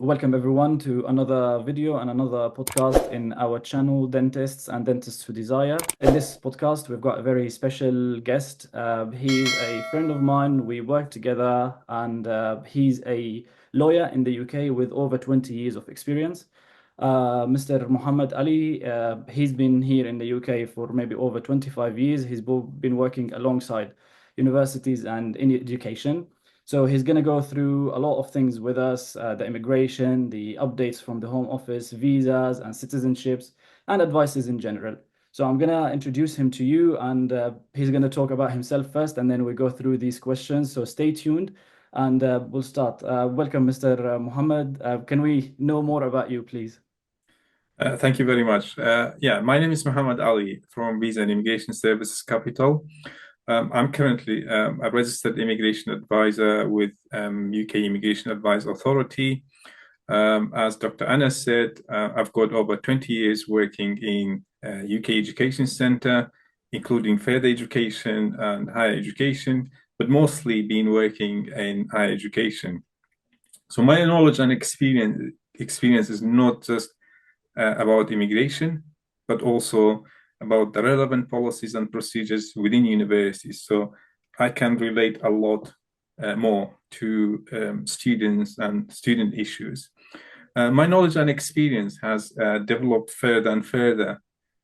Welcome everyone to another video and another podcast in our channel, Dentists and Dentists Who Desire. In this podcast, we've got a very special guest. He's a friend of mine. We work together, and he's a lawyer in the UK with over 20 years of experience. Mr. Muhammad Ali, he's been here in the UK for maybe over 25 years. He's been working alongside universities and in education. So he's going to go through a lot of things with us, the immigration, the updates from the Home Office, visas and citizenships, and advices in general. So I'm going to introduce him to you, and he's going to talk about himself first, and then we go through these questions. So stay tuned, and we'll start. Welcome, Mr. Muhammad. Can we know more about you, please? Thank you very much. My name is Muhammad Ali from Visa and Immigration Services Capital. I'm currently a registered immigration advisor with UK Immigration Advice Authority. As Dr. Anas said, I've got over 20 years working in UK education sector, including further education and higher education, but mostly been working in higher education. So my knowledge and experience is not just about immigration, but also about the relevant policies and procedures within universities. So I can relate a lot more to students and student issues. My knowledge and experience has developed further and further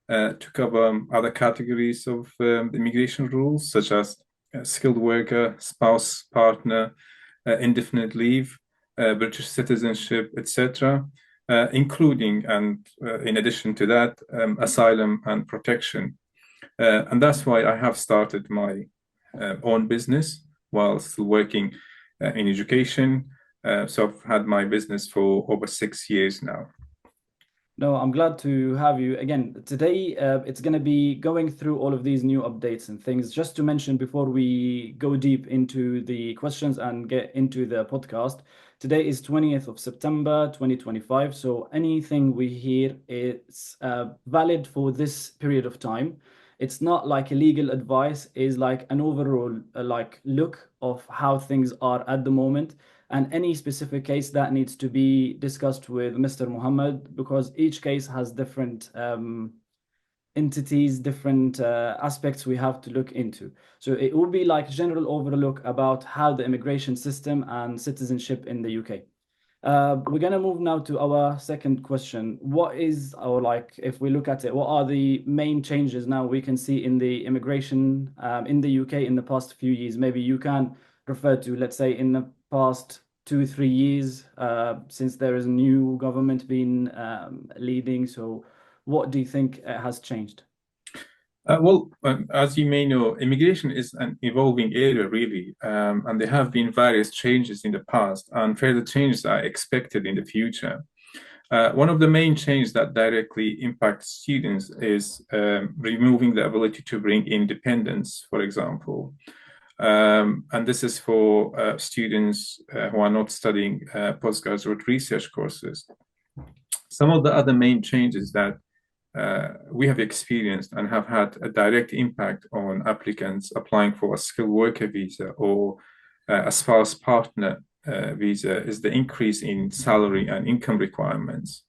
to cover other categories of immigration rules, such as skilled worker, spouse, partner, indefinite leave, British citizenship, etc., including and in addition to that, asylum and protection. And that's why I have started my own business while still working in education. So I've had my business for over 6 years now. No, I'm glad to have you again. Today, it's going to be going through all of these new updates and things. Just to mention before we go deep into the questions and get into the podcast, today is 20th of September, 2025. So anything we hear is valid for this period of time. It's not like a legal advice, is like an overall like look of how things are at the moment, and any specific case that needs to be discussed with Mr. Muhammad, because each case has different entities, different aspects we have to look into. So it will be like general overlook about how the immigration system and citizenship in the UK. We're going to move now to our second question. What is, or like, if we look at it, what are the main changes now we can see in the immigration in the UK in the past few years? Maybe you can refer to, let's say, in the past 2-3 years since there is a new government being leading. So what do you think has changed? As you may know, immigration is an evolving area, really, and there have been various changes in the past, and further changes are expected in the future. One of the main changes that directly impacts students is removing the ability to bring in dependents, for example. And this is for students who are not studying postgraduate research courses. Some of the other main changes that we have experienced and have had a direct impact on applicants applying for a skilled worker visa or a spouse partner visa is the increase in salary and income requirements,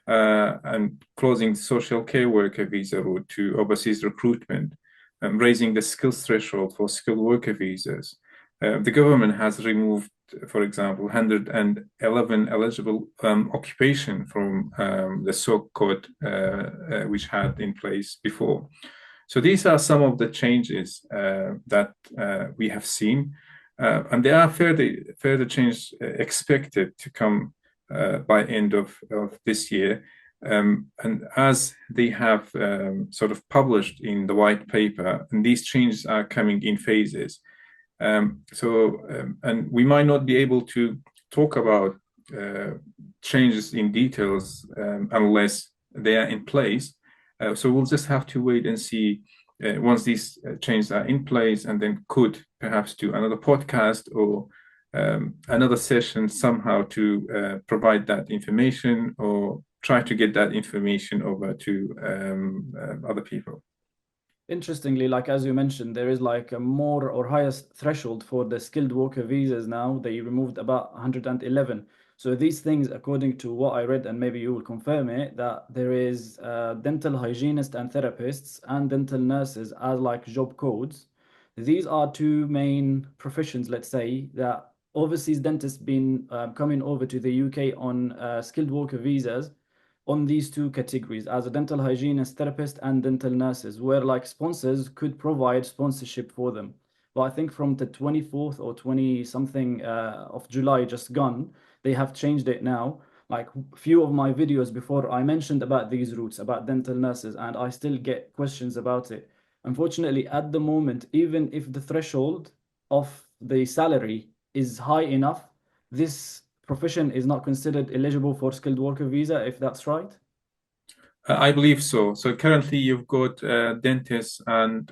and closing the social care worker visa route to overseas recruitment, and raising the skills threshold for skilled worker visas. The government has removed, for example, 111 eligible occupation from the SOC code which had in place before. So these are some of the changes that we have seen, and there are further changes expected to come by end of this year. And as they have sort of published in the white paper, and these changes are coming in phases. And we might not be able to talk about changes in details unless they are in place. So we'll just have to wait and see once these changes are in place, and then could perhaps do another podcast or another session somehow to provide that information or try to get that information over to other people. Interestingly, like as you mentioned, there is like a more or highest threshold for the skilled worker visas now. They removed about 111. So these things, according to what I read, and maybe you will confirm it, that there is dental hygienists and therapists and dental nurses as like job codes. These are two main professions, let's say, that overseas dentists been coming over to the UK on skilled worker visas on these two categories as a dental hygienist, therapist, and dental nurses, where like sponsors could provide sponsorship for them. But I think from the 24th or 20 something of July just gone, they have changed it now. Like few of my videos before, I mentioned about these routes, about dental nurses, and I still get questions about it. Unfortunately, at the moment, even if the threshold of the salary is high enough, this profession is not considered eligible for skilled worker visa, if that's right. I believe so. So currently you've got dentists and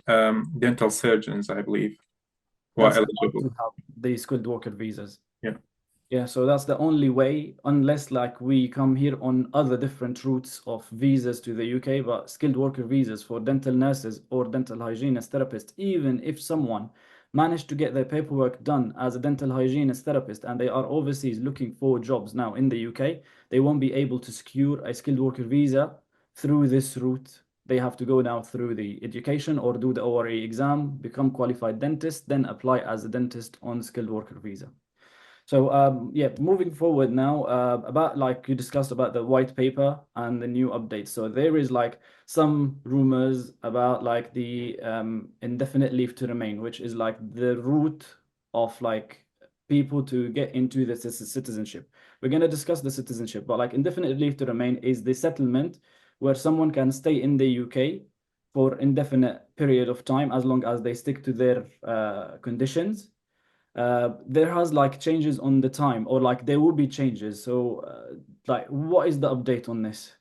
dental surgeons, I believe, who are That's allowed eligible. to have the skilled worker visas. Yeah. Yeah, so that's the only way, unless like we come here on other different routes of visas to the UK, but skilled worker visas for dental nurses or dental hygienist therapists, even if someone managed to get their paperwork done as a dental hygienist therapist and they are overseas looking for jobs now in the UK, they won't be able to secure a skilled worker visa through this route. They have to go now through the education or do the ORE exam, become qualified dentist, then apply as a dentist on skilled worker visa. So yeah, moving forward now, about like you discussed about the white paper and the new updates. So there is like some rumors about like the indefinite leave to remain, which is like the route of like people to get into the citizenship. We're going to discuss the citizenship, but like indefinite leave to remain is the settlement where someone can stay in the UK for indefinite period of time as long as they stick to their conditions. There has like changes on the time, or like there will be changes. So like what is the update on this?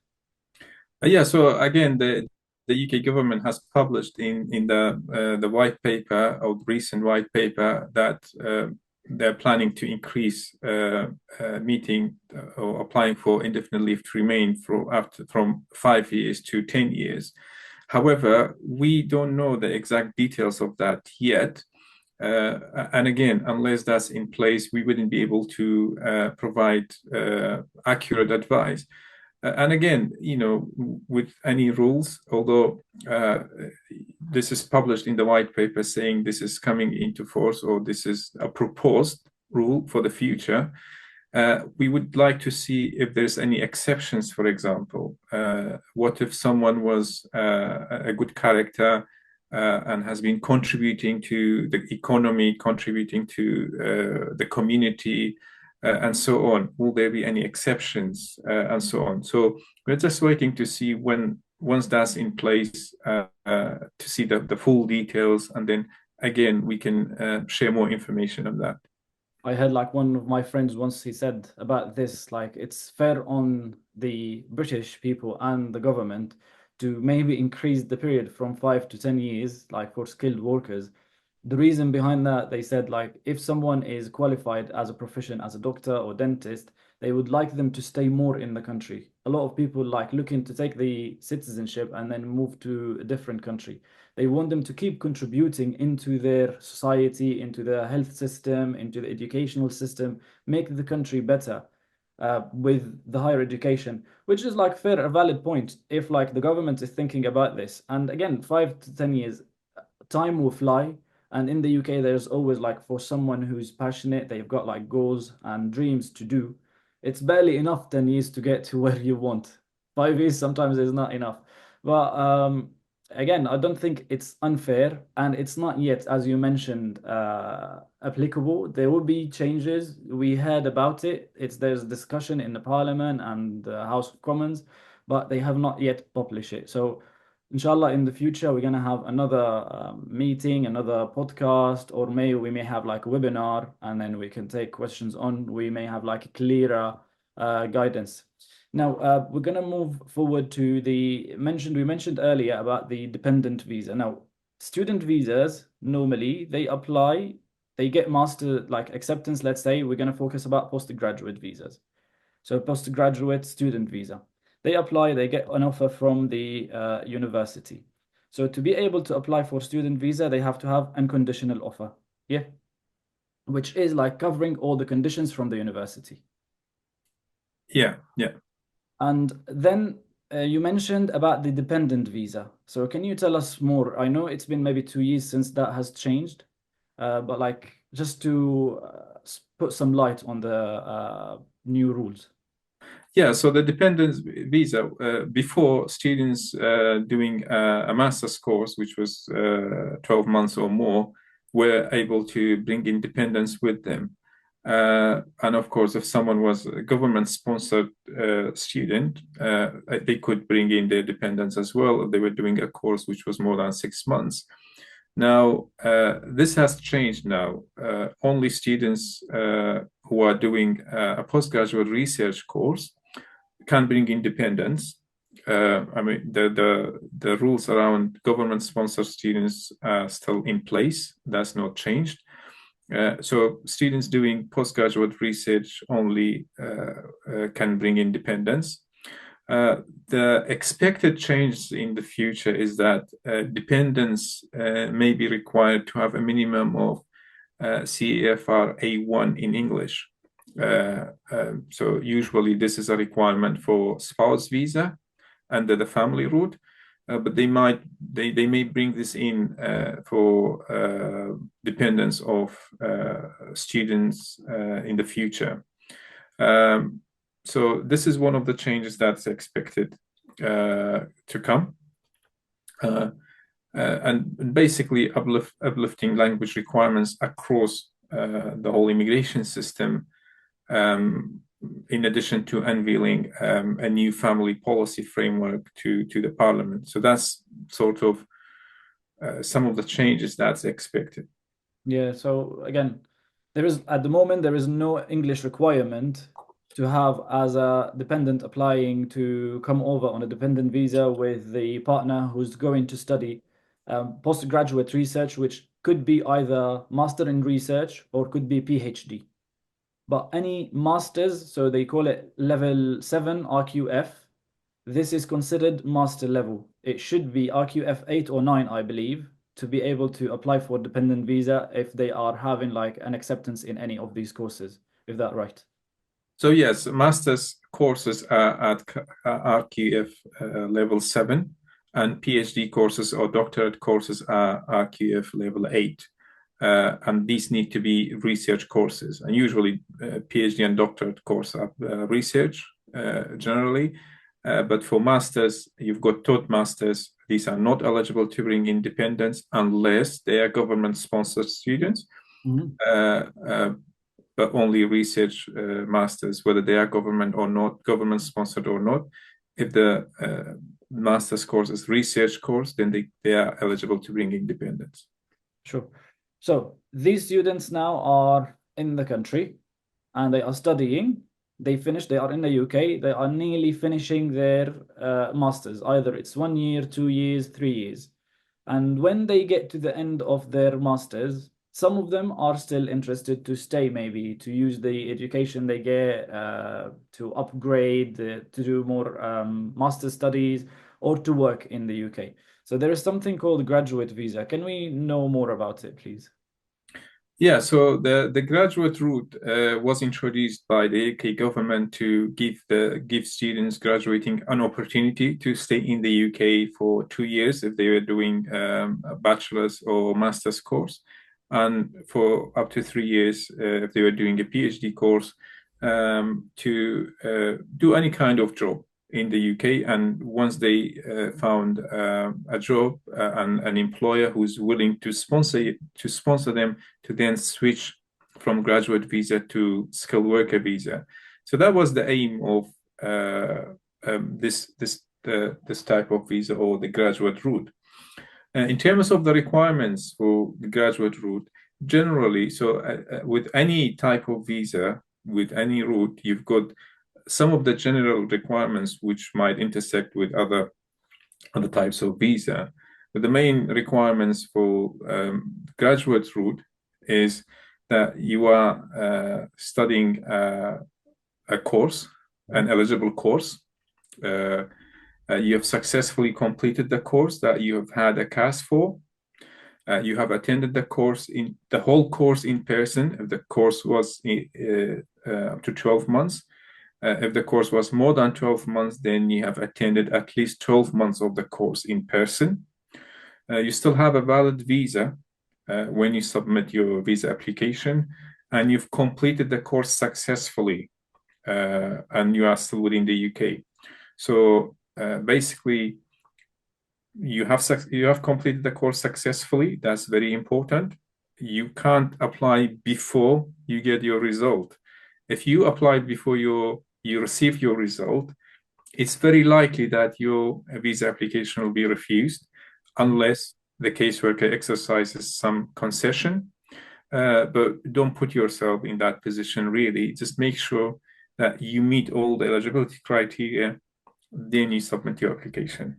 Yeah, so again, the UK government has published in the white paper or the recent white paper that they're planning to increase meeting or applying for indefinite leave to remain from 5 years to 10 years. However, we don't know the exact details of that yet. And again, unless that's in place, we wouldn't be able to provide accurate advice. And again, with any rules, although this is published in the white paper saying this is coming into force or this is a proposed rule for the future, we would like to see if there's any exceptions, for example. What if someone was a good character and has been contributing to the economy, contributing to the community, and so on? Will there be any exceptions, and so on? So we're just waiting to see once that's in place, to see the full details, and then again we can share more information on that. I had like one of my friends once he said about this, like it's fair on the British people and the government to maybe increase the period from 5 to 10 years, like for skilled workers. The reason behind that, they said like if someone is qualified as a profession as a doctor or dentist, they would like them to stay more in the country. A lot of people like looking to take the citizenship and then move to a different country. They want them to keep contributing into their society, into the health system, into the educational system, make the country better with the higher education, which is like fair, a valid point if like the government is thinking about this. And again, 5 to 10 years, time will fly. And in the UK, there's always like for someone who's passionate, they've got like goals and dreams to do. It's barely enough 10 years to get to where you want. 5 years sometimes is not enough. But again, I don't think it's unfair, and it's not yet, as you mentioned, applicable. There will be changes. We heard about it. There's discussion in the Parliament and the House of Commons, but they have not yet published it. So inshallah, in the future, we're gonna have another meeting, another podcast, or we may have like a webinar, and then we can take questions on. We may have like a clearer guidance. Now, we're gonna move forward to we mentioned earlier about the dependent visa. Now, student visas normally they apply, they get master like acceptance. Let's say we're gonna focus about postgraduate visas. So postgraduate student visa. They apply, they get an offer from the university. So to be able to apply for student visa, they have to have unconditional offer. Yeah. Which is like covering all the conditions from the university. Yeah, yeah. And then you mentioned about the dependent visa. So can you tell us more? I know it's been maybe 2 years since that has changed, but like just to put some light on the new rules. Yeah, so the dependence visa, before students doing a master's course, which was 12 months or more, were able to bring in dependents with them. And of course, if someone was a government-sponsored student, they could bring in their dependents as well. They were doing a course which was more than 6 months. Now, this has changed now. Only students who are doing a postgraduate research course can bring independence. I mean, the rules around government-sponsored students are still in place. That's not changed. So students doing postgraduate research only can bring independence. The expected change in the future is that dependents may be required to have a minimum of CFR A1 in English. So usually this is a requirement for spouse visa under the family route, but they may bring this in for dependents of students in the future. So this is one of the changes that's expected to come. And basically uplifting language requirements across the whole immigration system, in addition to unveiling a new family policy framework to the parliament. So that's sort of some of the changes that's expected. Yeah, so again, there is at the moment there is no English requirement to have as a dependent applying to come over on a dependent visa with the partner who's going to study postgraduate research, which could be either master in research or could be PhD. But any masters, so they call it level 7 RQF, this is considered master level. It should be RQF 8 or 9, I believe, to be able to apply for dependent visa if they are having like an acceptance in any of these courses. Is that right? So yes, master's courses are at RQF level 7, and PhD courses or doctorate courses are RQF level 8. And these need to be research courses. And usually PhD and doctorate course are research generally. But for masters, you've got taught masters. These are not eligible to bring independence unless they are government-sponsored students. But only research masters, whether they are government or not, government-sponsored or not. If the master's course is research course, then they are eligible to bring independence. Sure. So these students now are in the country and they are studying. They are in the UK, they are nearly finishing their masters. Either it's 1 year, 2 years, 3 years. And when they get to the end of their masters, some of them are still interested to stay, maybe to use the education they get to upgrade, to do more master studies, or to work in the UK. So there is something called graduate visa. Can we know more about it, please? Yeah, so the graduate route was introduced by the UK government to give students graduating an opportunity to stay in the UK for 2 years if they were doing a bachelor's or master's course, and for up to 3 years if they were doing a PhD course, to do any kind of job in the UK. And once they found a job and an employer who's willing to sponsor them, to then switch from graduate visa to skilled worker visa. So that was the aim of this type of visa, or the graduate route. In terms of the requirements for the graduate route, generally, so with any type of visa, with any route, you've got some of the general requirements which might intersect with other types of visa. But the main requirements for graduate route is that you are studying a course, an eligible course. You have successfully completed the course that you have had a CAS for. You have attended the whole course in person. If the course was up to 12 months, If the course was more than 12 months, then you have attended at least 12 months of the course in person. You still have a valid visa when you submit your visa application, and you've completed the course successfully, and you are still within the UK. So basically, you have completed the course successfully. That's very important. You can't apply before you get your result. If you apply before you receive your result, it's very likely that your visa application will be refused unless the caseworker exercises some concession. But don't put yourself in that position, really. Just make sure that you meet all the eligibility criteria, then you submit your application.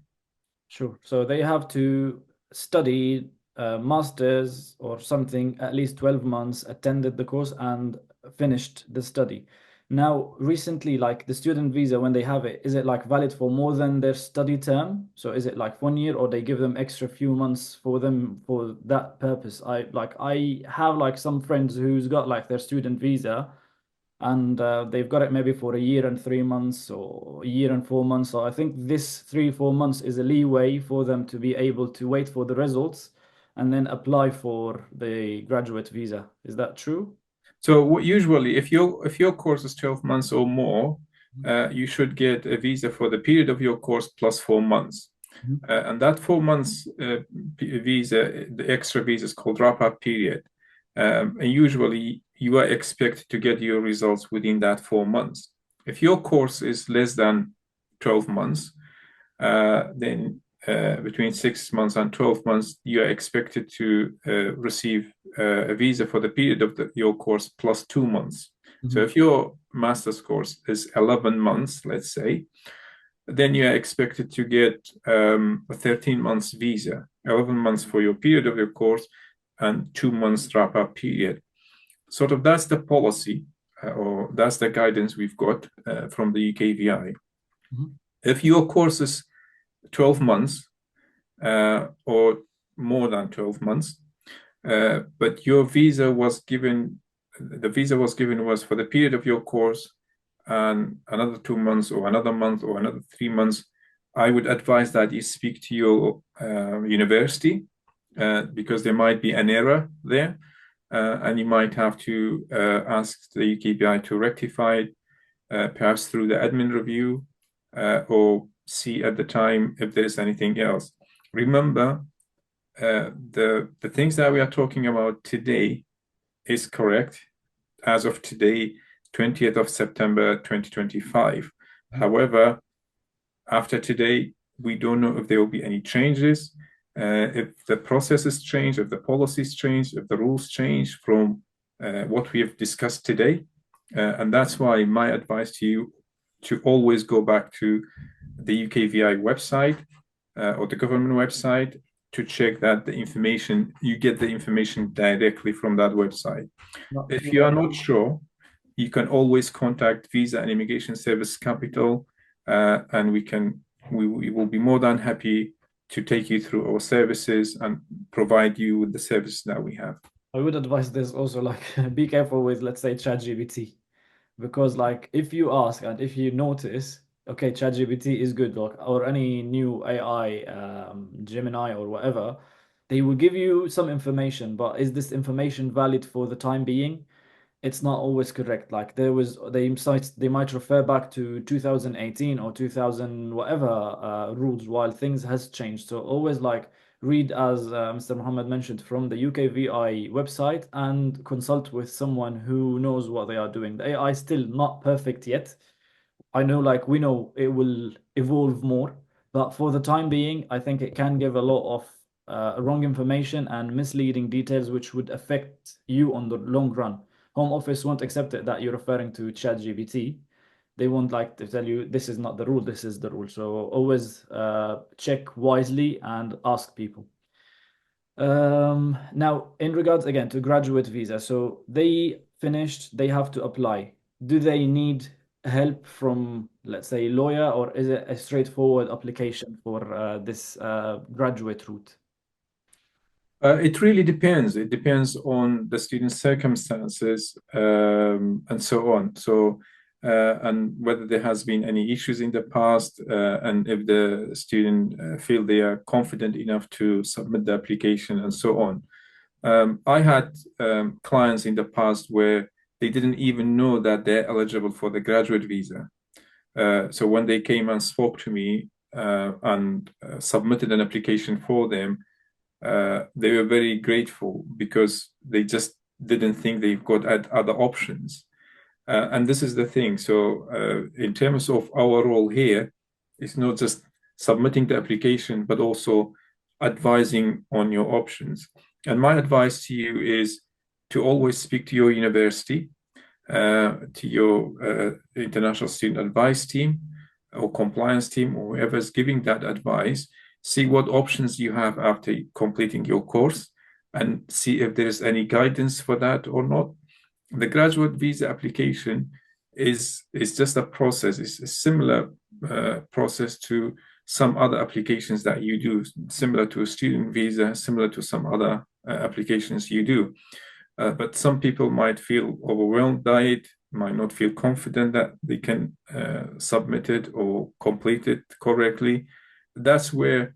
Sure. So they have to study masters or something, at least 12 months, attended the course and finished the study. Now, recently, like the student visa, when they have it, is it like valid for more than their study term? So is it like 1 year, or they give them extra few months for them for that purpose? I have like some friends who's got like their student visa, and they've got it maybe for a year and 3 months or a year and 4 months. So I think this 3 4 months is a leeway for them to be able to wait for the results and then apply for the graduate visa. Is that true? So usually, if your course is 12 months or more, you should get a visa for the period of your course plus 4 months. Mhm. And that 4 months visa, the extra visa is called wrap-up period. And usually you are expected to get your results within that 4 months. If your course is less than 12 months, then between 6 months and 12 months, you are expected to receive a visa for the period of your course plus 2 months. So Mhm. if your master's course is 11 months, let's say, then you are expected to get a 13 months visa, 11 months for your period of your course and 2 months wrap-up period. Sort of that's the policy, or that's the guidance we've got from the UKVI. Mhm. If your course is 12 months or more than 12 months, but your visa was given, the visa was given was for the period of your course and another 2 months or another month or another 3 months, I would advise that you speak to your university because there might be an error there, and you might have to ask the UKBI to rectify it, perhaps through the admin review, or see at the time if there is anything else. Remember, the things that we are talking about today is correct as of today, 20th of September 2025. However, after today, we don't know if there will be any changes, if the processes change, if the policies change, if the rules change from what we have discussed today. And that's why my advice to you to always go back to the UKVI website or the government website to check that the information, you get the information directly from that website. If you are not sure, you can always contact Visa and Immigration Service Capital, and we will be more than happy to take you through our services and provide you with the services that we have. I would advise this also, like, be careful with, let's say, ChatGPT, because like if you ask and if you notice, okay, ChatGPT is good, like, or any new AI, Gemini or whatever, they will give you some information, but is this information valid for the time being? It's not always correct. Like they might refer back to 2018 or 2000 whatever rules, while things has changed. So always like read, as Mr. Muhammad mentioned, from the UKVI website and consult with someone who knows what they are doing. The AI is still not perfect yet. I know, like, we know it will evolve more, but for the time being, I think it can give a lot of wrong information and misleading details, which would affect you on the long run. Home Office won't accept it that you're referring to ChatGPT. They won't like to tell you this is not the rule, this is the rule. So always check wisely and ask people. Now, in regards again to graduate visa, so they finished, they have to apply. Do they need help from, let's say, lawyer, or is it a straightforward application for this graduate route? It really depends. It depends on the student's circumstances and so on. So and whether there has been any issues in the past, and if the student feel they are confident enough to submit the application and so on. I had clients in the past where they didn't even know that they're eligible for the graduate visa. So when they came and spoke to me and submitted an application for them, they were very grateful because they just didn't think they've got other options. And this is the thing. So in terms of our role here, it's not just submitting the application, but also advising on your options. And my advice to you is to always speak to your university, to your international student advice team or compliance team, or whoever is giving that advice. See what options you have after completing your course and see if there is any guidance for that or not. The graduate visa application is just a process. It's a similar process to some other applications that you do, similar to a student visa, similar to some other applications you do. But some people might feel overwhelmed by it, might not feel confident that they can submit it or complete it correctly. That's where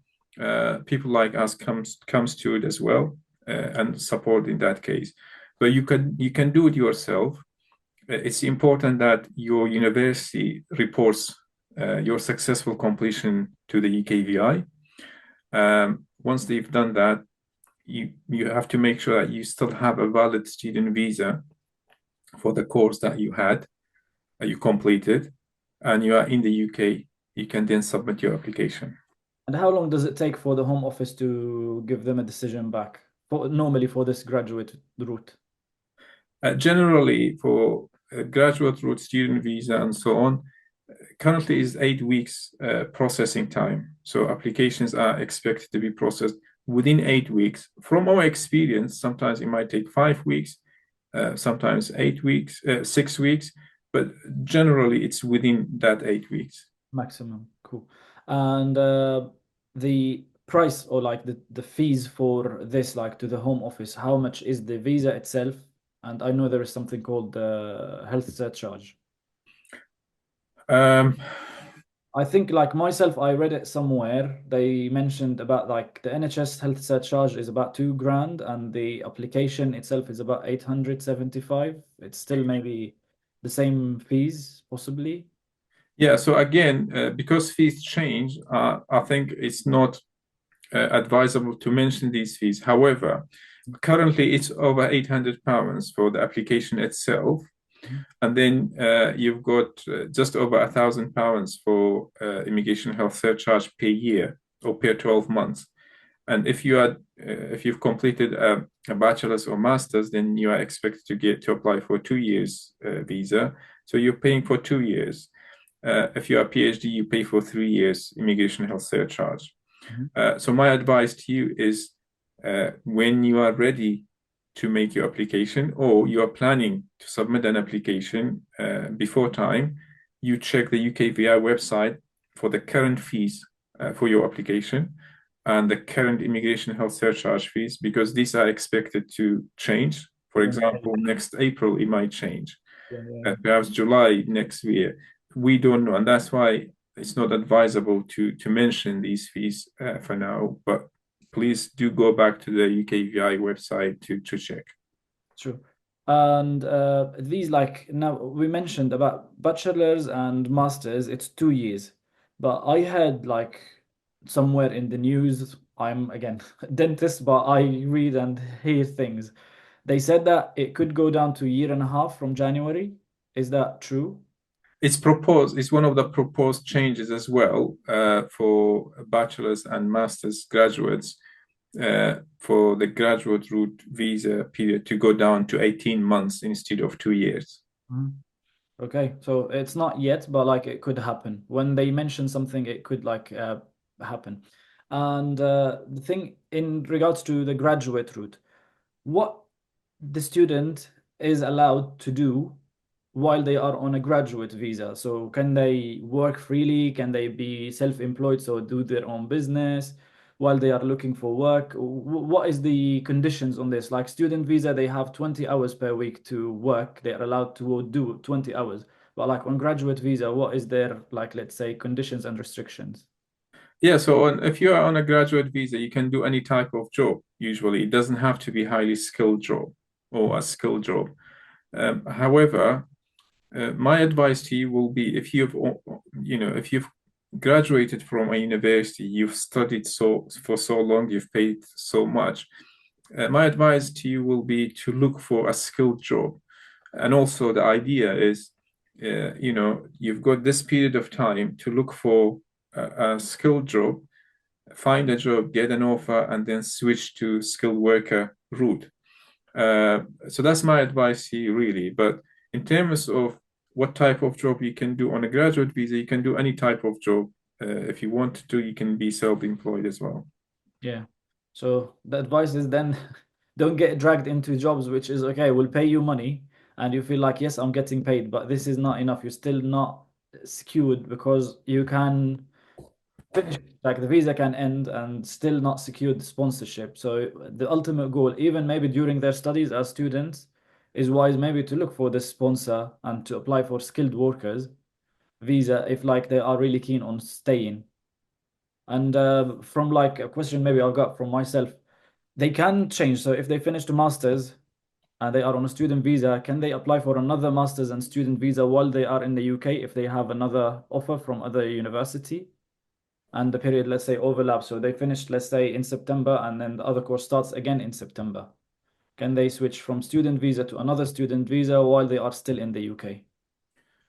people like us comes to it as well, and support in that case. But you can do it yourself. It's important that your university reports your successful completion to the UKVI. Once they've done that, you have to make sure that you still have a valid student visa for the course that you completed, and you are in the UK. You can then submit your application. And how long does it take for the Home Office to give them a decision back normally for this graduate route? Generally, for a graduate route, student visa, and so on, currently is 8 weeks processing time. So applications are expected to be processed within 8 weeks. From our experience, sometimes it might take 5 weeks, sometimes 8 weeks, 6 weeks, but generally it's within that 8 weeks. Maximum. Cool. And the price or like the fees for this, like to the Home Office, how much is the visa itself? And I know there is something called the health surcharge. Um, I think like myself, I read it somewhere. They mentioned about like the NHS health surcharge is about 2 grand and the application itself is about 875. It's still maybe the same fees, possibly. yeah, so again, because fees change, I think it's not advisable to mention these fees. However, currently it's over £800 for the application itself. And then you've got just over £1,000 for immigration health surcharge per year or per 12 months. And if you've completed a bachelor's or master's, then you are expected to apply for 2 years visa. So you're paying for 2 years. If you are a PhD, you pay for 3 years immigration health surcharge. So my advice to you is when you are ready to make your application or you are planning to submit an application before time, you check the UKVI website for the current fees for your application and the current immigration health surcharge fees, because these are expected to change. For example, next April, it might change. Perhaps July next year. We don't know. And that's why it's not advisable to mention these fees for now. But please do go back to the UKVI website to check. True. And these like now we mentioned about bachelor's and master's, it's 2 years. But I had like somewhere in the news, I'm again dentist, but I read and hear things. They said that it could go down to a year and a half from January. Is that true? It's proposed, it's one of the proposed changes as well for bachelor's and master's graduates for the graduate route visa period to go down to 18 months instead of 2 years. Okay, so it's not yet, but like it could happen. When they mention something, it could like happen. And the thing in regards to the graduate route, what the student is allowed to do while they are on a graduate visa. So can they work freely? Can they be self-employed, so do their own business while they are looking for work? What is the conditions on this? Like student visa, they have 20 hours per week to work. They are allowed to do 20 hours. But like on graduate visa, what is their like, let's say, conditions and restrictions? Yeah, so if you are on a graduate visa, you can do any type of job. Usually, it doesn't have to be highly skilled job or a skilled job. However, my advice to you will be if you've graduated from a university, you've studied for so long, you've paid so much. My advice to you will be to look for a skilled job. And also the idea is, you've got this period of time to look for a skilled job, find a job, get an offer, and then switch to skilled worker route. So that's my advice to you, really. But in terms of what type of job you can do on a graduate visa, you can do any type of job. If you want to, you can be self-employed as well. Yeah. So the advice is then don't get dragged into jobs which is okay, we'll pay you money and you feel like, yes, I'm getting paid, but this is not enough. You're still not secured because you can finish, like the visa can end and still not secure the sponsorship. So the ultimate goal, even maybe during their studies as students, is wise maybe to look for the sponsor and to apply for skilled workers visa if like they are really keen on staying. And from like a question maybe I got from myself, they can change. So if they finish the masters and they are on a student visa, can they apply for another masters and student visa while they are in the UK if they have another offer from other university? And the period, let's say, overlaps. So they finished, let's say, in September, and then the other course starts again in September. Can they switch from student visa to another student visa while they are still in the UK?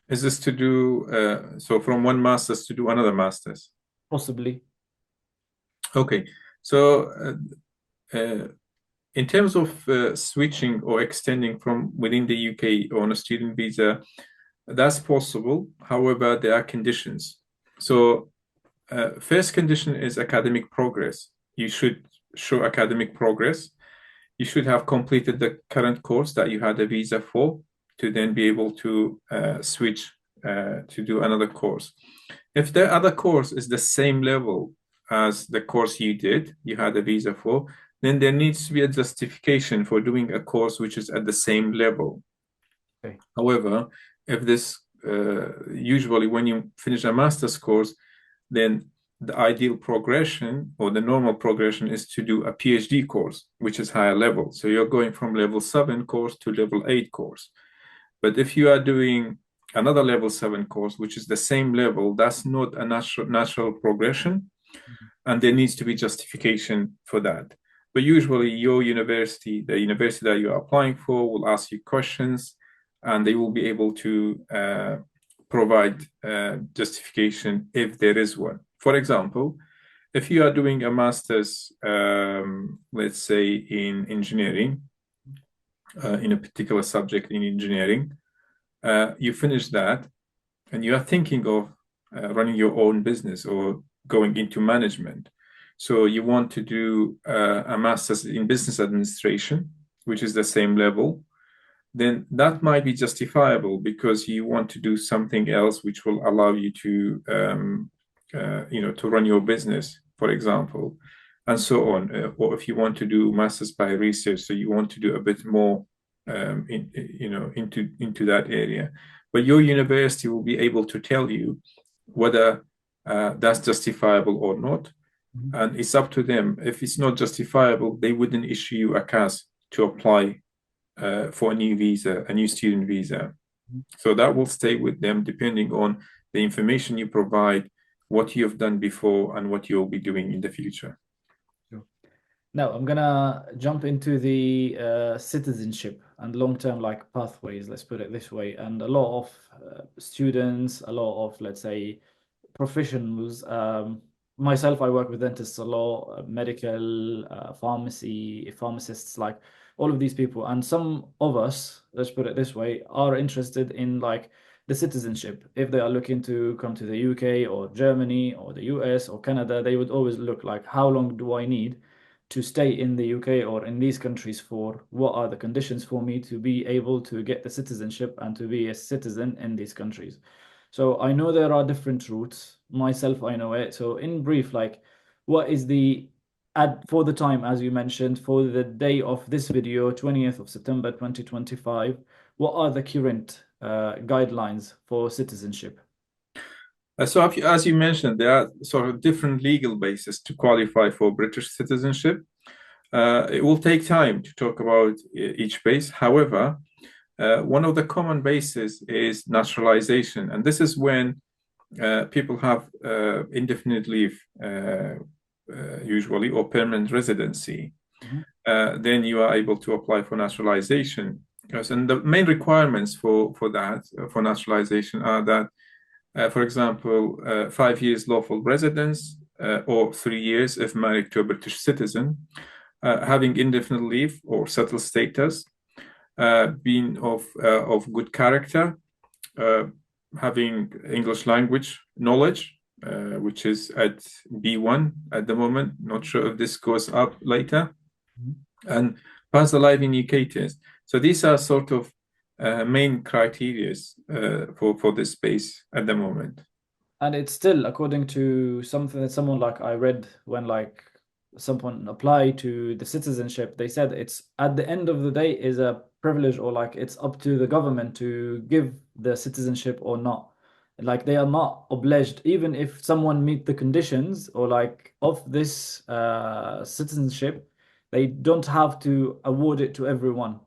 Is this to do so from one master's to do another master's? Possibly. Okay, so in terms of switching or extending from within the UK on a student visa, that's possible. However, there are conditions. So, first condition is academic progress. You should show academic progress. You should have completed the current course that you had a visa for to then be able to switch to do another course. If the other course is the same level as the course you had a visa for, then there needs to be a justification for doing a course which is at the same level. Okay. However, if this usually when you finish a master's course, then the ideal progression or the normal progression is to do a PhD course, which is higher level. So you're going from level 7 course to level 8 course. But if you are doing another level 7 course, which is the same level, that's not a natural progression. And there needs to be justification for that. But usually your university, the university that you're applying for, will ask you questions and they will be able to provide justification if there is one. For example, if you are doing a master's, let's say in engineering, in a particular subject in engineering, you finish that and you are thinking of running your own business or going into management. So you want to do a master's in business administration, which is the same level, then that might be justifiable because you want to do something else which will allow you to, to run your business, for example, and so on. Or if you want to do masters by research, so you want to do a bit more, into that area. But your university will be able to tell you whether that's justifiable or not. Mhm. And it's up to them. If it's not justifiable, they wouldn't issue you a CAS to apply for a new visa, a new student visa. So that will stay with them depending on the information you provide, what you've done before, and what you'll be doing in the future. Sure. Now I'm gonna jump into the citizenship and long-term like pathways, let's put it this way. And a lot of students, a lot of, let's say, professionals. Myself, I work with dentists a lot, medical, pharmacy, pharmacists, like all of these people. And some of us, let's put it this way, are interested in like the citizenship. If they are looking to come to the UK or Germany or the US or Canada, they would always look like, how long do I need to stay in the UK or in these countries for? What are the conditions for me to be able to get the citizenship and to be a citizen in these countries? So I know there are different routes. Myself, I know it. So in brief, like what is the ad for the time, as you mentioned, for the day of this video, 20th of September 2025, what are the current guidelines for citizenship? So, as you mentioned, there are sort of different legal bases to qualify for British citizenship. It will take time to talk about each base. However, one of the common bases is naturalization, and this is when people have indefinite leave, usually, or permanent residency. Then you are able to apply for naturalization. And the main requirements for that, for naturalization, are that, for example, 5 years lawful residence, or 3 years if married to a British citizen, having indefinite leave or settled status, being of good character, having English language knowledge, which is at B1 at the moment. Not sure if this goes up later, and pass the live in UK test. So these are sort of main criteria for this space at the moment. And it's still according to something that someone like I read when like someone applied to the citizenship, they said it's at the end of the day is a privilege, or like it's up to the government to give the citizenship or not. Like they are not obliged, even if someone meet the conditions or like of this citizenship, they don't have to award it to everyone.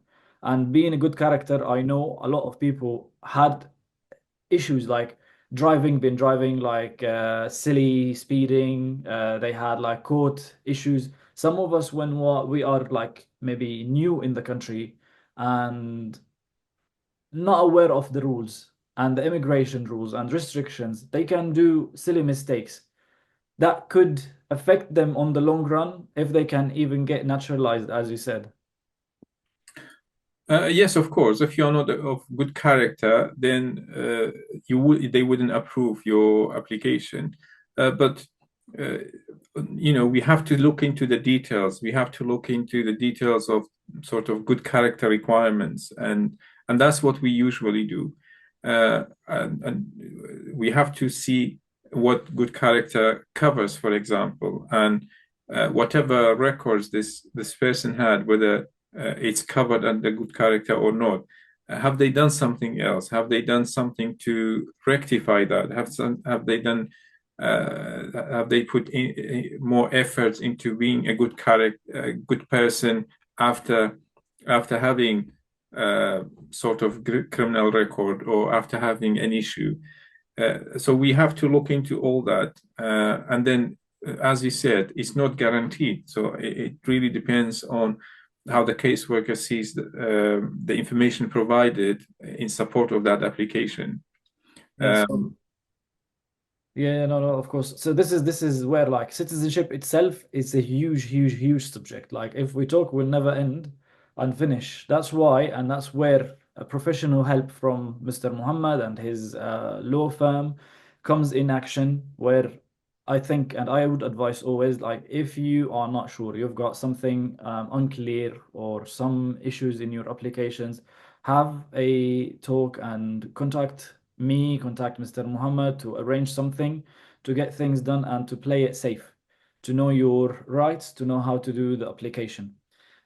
And being a good character, I know a lot of people had issues like been driving like silly speeding. They had like court issues. Some of us, when we are like maybe new in the country and not aware of the rules and the immigration rules and restrictions, they can do silly mistakes that could affect them on the long run if they can even get naturalized, as you said. Yes, of course. If you're not of good character, then they wouldn't approve your application. But we have to look into the details. We have to look into the details of sort of good character requirements, and that's what we usually do. And we have to see what good character covers, for example, and whatever records this person had, whether it's covered under good character or not. Have they done something else? Have they done something to rectify that? Have they put more efforts into being a good character, a good person after having sort of criminal record, or after having an issue? So we have to look into all that, and then, as you said, it's not guaranteed. So it really depends on how the caseworker sees the information provided in support of that application. Yeah, no, of course. So this is where like citizenship itself is a huge subject. Like if we talk, we'll never end and finish. That's why, and that's where a professional help from Mr. Muhammad and his law firm comes in action. Where I think, and I would advise always, like if you are not sure, you've got something unclear or some issues in your applications, have a talk and contact Mr. Muhammad to arrange something to get things done and to play it safe, to know your rights, to know how to do the application.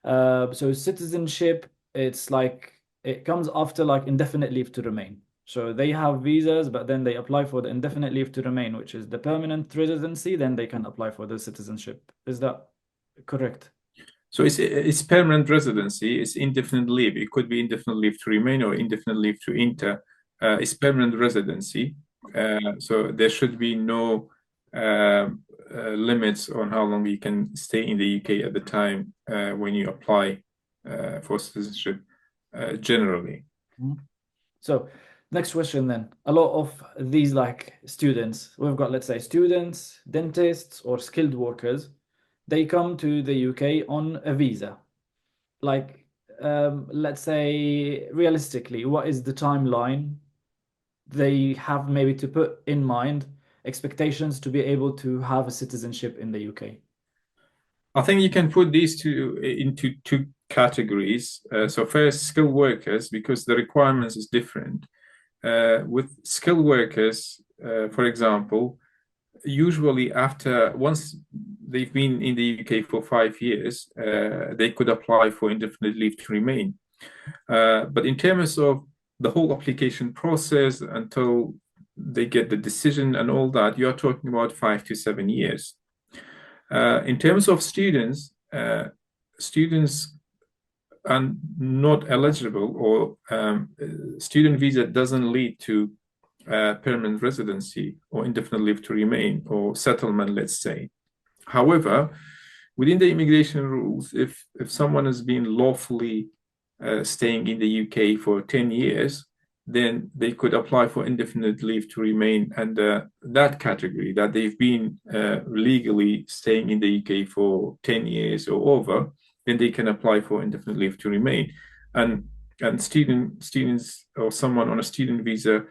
So citizenship, it's like it comes after like indefinite leave to remain. So they have visas, but then they apply for the indefinite leave to remain, which is the permanent residency, then they can apply for the citizenship. Is that correct? So it's permanent residency. It's indefinite leave. It could be indefinite leave to remain or indefinite leave to enter. It's permanent residency. So there should be no limits on how long you can stay in the UK at the time when you apply for citizenship, generally. So next question then. A lot of these like students, we've got, let's say, students, dentists, or skilled workers, they come to the UK on a visa. Like, let's say realistically, what is the timeline they have maybe to put in mind expectations to be able to have a citizenship in the UK? I think you can put these into two categories. So first, skilled workers, because the requirements is different. With skilled workers, for example, usually once they've been in the UK for 5 years, they could apply for indefinite leave to remain. But in terms of the whole application process until they get the decision and all that, you are talking about 5 to 7 years. In terms of students, students are not eligible, or student visa doesn't lead to permanent residency or indefinite leave to remain or settlement, let's say. However, within the immigration rules, if someone has been lawfully staying in the UK for 10 years, then they could apply for indefinite leave to remain under that category, that they've been legally staying in the UK for 10 years or over, then they can apply for indefinite leave to remain. And students or someone on a student visa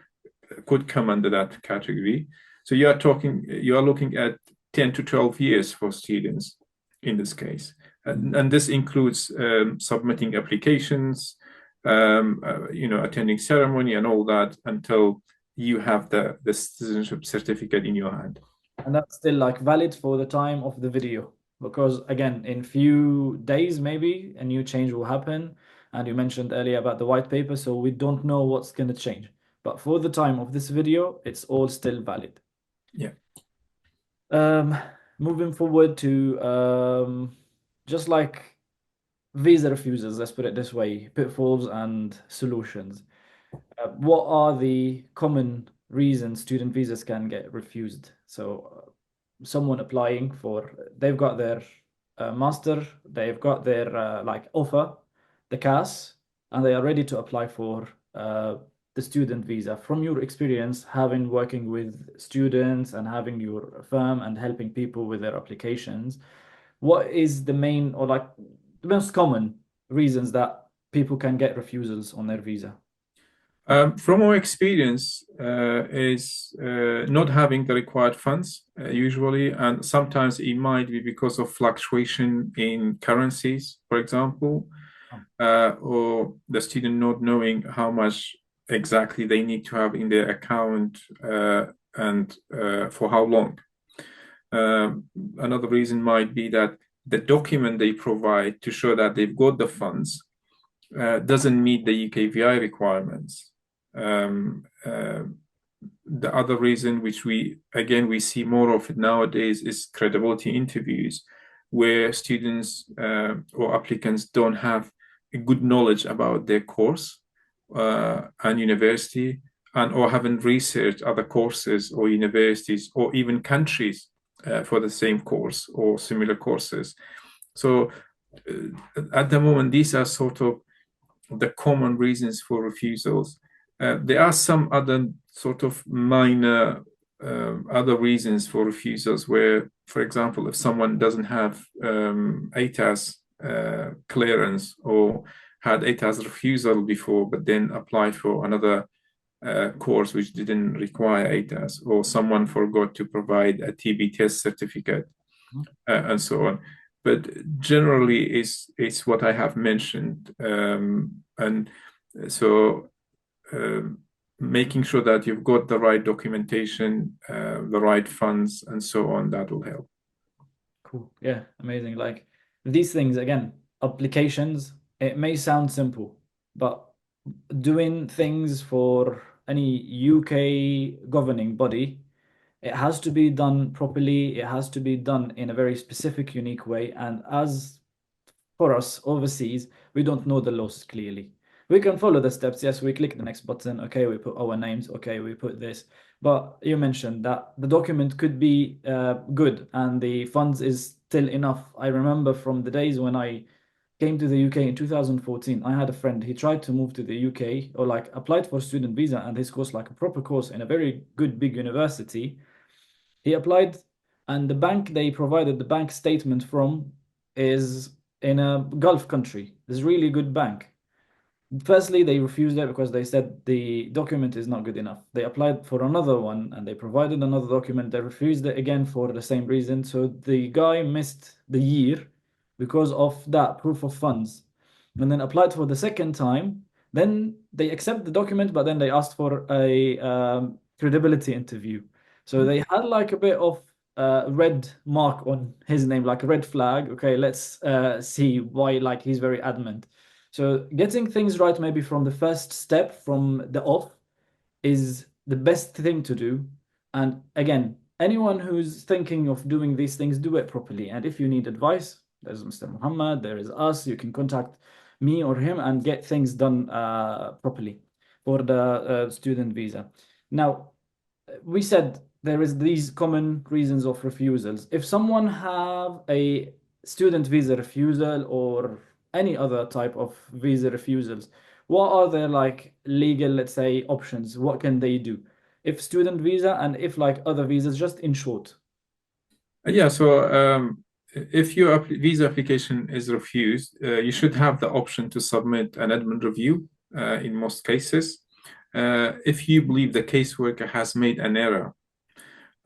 could come under that category. So you are looking at 10 to 12 years for students in this case. And this includes submitting applications, attending ceremony and all that until you have the citizenship certificate in your hand. And that's still like valid for the time of the video, because again, in few days, maybe a new change will happen. And you mentioned earlier about the white paper, so we don't know what's going to change. But for the time of this video, it's all still valid. Yeah. Moving forward to just like visa refusals, let's put it this way, pitfalls and solutions. What are the common reasons student visas can get refused? So someone applying for, they've got their master, they've got their like offer, the CAS, and they are ready to apply for the student visa. From your experience, having working with students and having your firm and helping people with their applications, what is the main or like the most common reasons that people can get refusals on their visa? From our experience, is not having the required funds usually, and sometimes it might be because of fluctuation in currencies, for example, or the student not knowing how much exactly they need to have in their account and for how long. Another reason might be that the document they provide to show that they've got the funds doesn't meet the UKVI requirements. The other reason, which we see more of it nowadays, is credibility interviews, where students or applicants don't have a good knowledge about their course and university, and or haven't researched other courses or universities or even countries for the same course or similar courses. So at the moment, these are sort of the common reasons for refusals. There are some other sort of minor other reasons for refusals where, for example, if someone doesn't have ATAS clearance or had ATAS refusal before, but then applied for another course which didn't require ATAS, or someone forgot to provide a TB test certificate, and so on. But generally, it's what I have mentioned, and so making sure that you've got the right documentation, the right funds, and so on, that will help. Cool. Yeah, amazing. Like these things, again, applications, it may sound simple, but doing things for any UK governing body, it has to be done properly. It has to be done in a very specific, unique way. And as for us overseas, we don't know the laws clearly. We can follow the steps. Yes, we click the next button. Okay, we put our names. Okay, we put this. But you mentioned that the document could be good and the funds is still enough. I remember from the days when I came to the UK in 2014, I had a friend. He tried to move to the UK or like applied for student visa and his course, like a proper course in a very good big university. He applied and the bank they provided the bank statement from is in a Gulf country. This really good bank. Firstly, they refused it because they said the document is not good enough. They applied for another one and they provided another document. They refused it again for the same reason. So the guy missed the year because of that proof of funds. And then applied for the second time. Then they accept the document, but then they asked for a credibility interview. So they had like a bit of red mark on his name, like a red flag. Okay, let's see why like he's very adamant. So getting things right, maybe from the first step, from the off, is the best thing to do. And again, anyone who's thinking of doing these things, do it properly. And if you need advice, there's Mr. Muhammad, there is us. You can contact me or him and get things done properly for the student visa. Now, we said there is these common reasons of refusals. If someone have a student visa refusal or any other type of visa refusals, what are their like legal, let's say, options? What can they do? If student visa and if like other visas, just in short. Yeah, so if your visa application is refused, you should have the option to submit an admin review in most cases. If you believe the caseworker has made an error.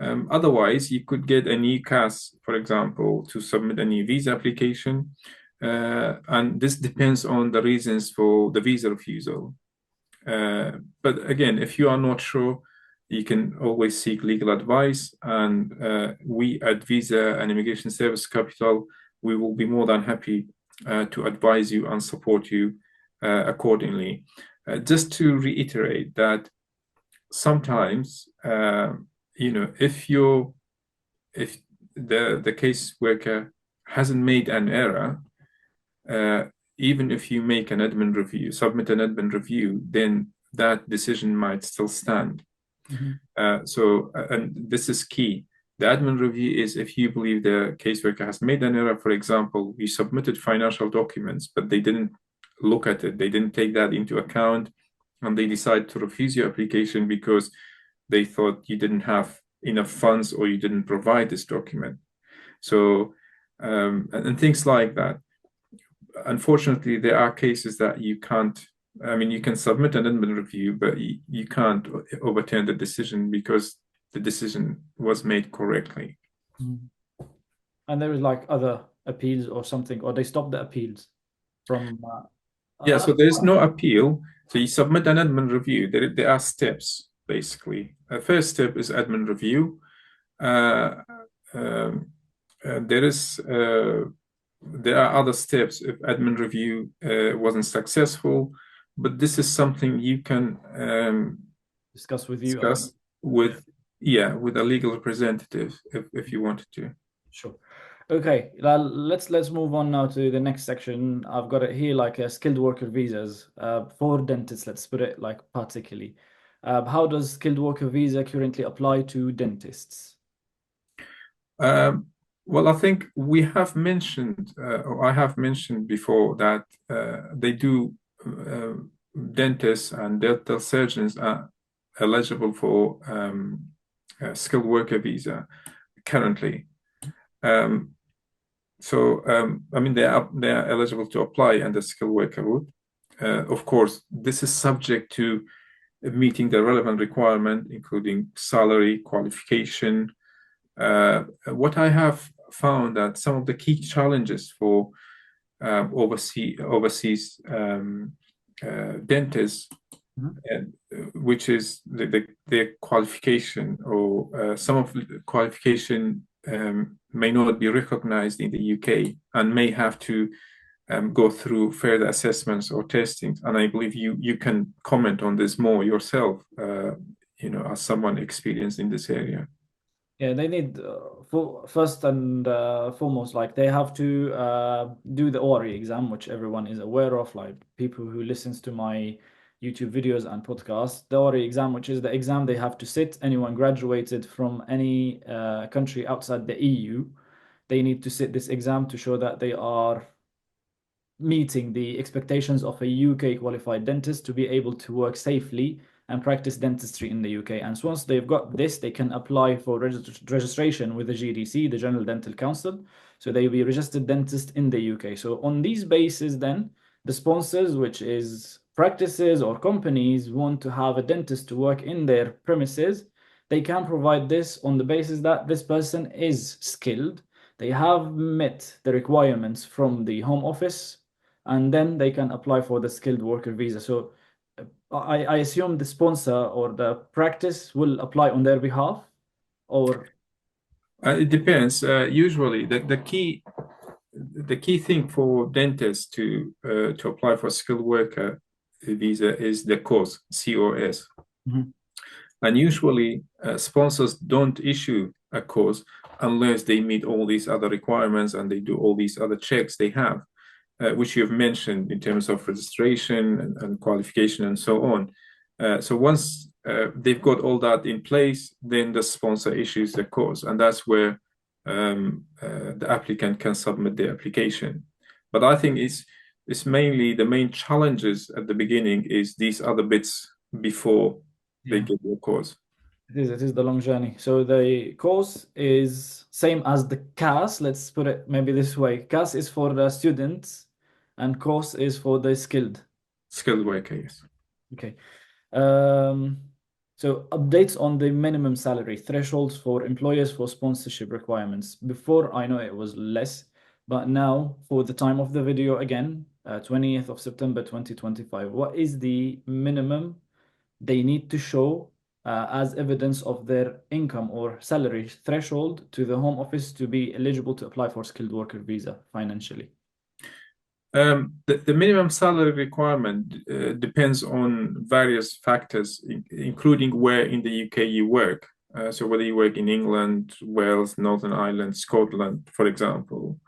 Otherwise, you could get a new case, for example, to submit a new visa application. And this depends on the reasons for the visa refusal. But again, if you are not sure, you can always seek legal advice. And we at Visa and Immigration Service Capital, we will be more than happy to advise you and support you accordingly. Just to reiterate that sometimes, if the caseworker hasn't made an error, uh, even if you make an admin review, submit an admin review, then that decision might still stand. Mhm. And this is key. The admin review is if you believe the caseworker has made an error. For example, you submitted financial documents, but they didn't look at it, they didn't take that into account, and they decide to refuse your application because they thought you didn't have enough funds or you didn't provide this document. So, and things like that. Unfortunately, there are cases that you can't. I mean, you can submit an admin review, but you can't overturn the decision because the decision was made correctly. Mhm. And there is like other appeals or something, or they stop the appeals from. Yeah, so That's there is fine. no appeal. So you submit an admin review. There are steps, basically. First step is admin review. Uh, um, there is there are other steps if admin review wasn't successful, but this is something you can Discuss with you. discuss with with a legal representative if you wanted to. Sure. Okay, let's move on now to the next section. I've got it here like skilled worker visas for dentists. Let's put it like particularly. How does skilled worker visa currently apply to dentists? Um, well, I think we have mentioned, or I have mentioned before that they do, uh, dentists and dental surgeons are eligible for a skilled worker visa currently. Um, I mean, they are eligible to apply under skilled worker route. Of course, this is subject to meeting the relevant requirement, including salary, qualification. What I have found that some of the key challenges for overseas dentists, Mhm. which is their qualification, or some of the qualification may not be recognized in the UK and may have to go through further assessments or testings. And I believe you can comment on this more yourself, as someone experienced in this area. Yeah, they need for first and foremost, like they have to do the ORI exam, which everyone is aware of, like people who listens to my YouTube videos and podcasts. The ORI exam, which is the exam they have to sit. Anyone graduated from any country outside the EU, they need to sit this exam to show that they are meeting the expectations of a UK qualified dentist to be able to work safely and practice dentistry in the UK. And so once they've got this, they can apply for registration with the GDC, the General Dental Council. So they'll be registered dentist in the UK. So on these bases, then the sponsors, which is practices or companies, want to have a dentist to work in their premises. They can provide this on the basis that this person is skilled. They have met the requirements from the Home Office, and then they can apply for the skilled worker visa. So I assume the sponsor or the practice will apply on their behalf, or It depends. Usually, the key thing for dentists to apply for skilled worker visa is the course, COS. Mhm. And usually, sponsors don't issue a course unless they meet all these other requirements and they do all these other checks they have, which you've mentioned in terms of registration and qualification and so on. So once they've got all that in place, then the sponsor issues the course, and that's where the applicant can submit the application. But I think it's mainly the main challenges at the beginning is these other bits before they Yeah. get your course. It is the long journey. So the course is same as the CAS. Let's put it maybe this way. CAS is for the students and course is for the skilled. Skilled worker, yes. Okay. Um, so updates on the minimum salary thresholds for employers for sponsorship requirements. Before I know it was less, but now for the time of the video again, 20th of September 2025, what is the minimum they need to show as evidence of their income or salary threshold to the Home Office to be eligible to apply for skilled worker visa financially? The minimum salary requirement depends on various factors, including where in the UK you work. So whether you work in England, Wales, Northern Ireland, Scotland, for example.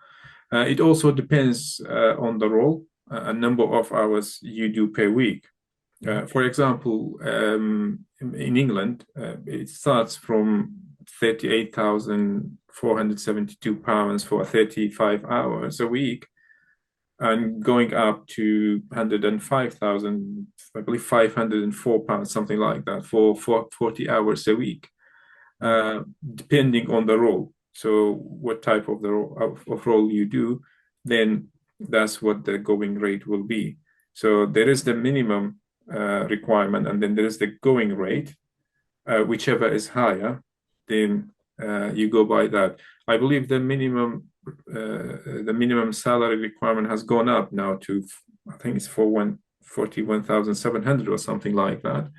It also depends on the role, a number of hours you do per week. For example, in England, it starts from £38,472 for 35 hours a week and going up to 105,000, I believe £504, something like that, for 40 hours a week, depending on the role. So what type of role you do, then that's what the going rate will be. So there is the minimum requirement, and then there is the going rate. Whichever is higher, then you go by that. I believe the minimum salary requirement has gone up now to, I think it's 41,700 or something like that.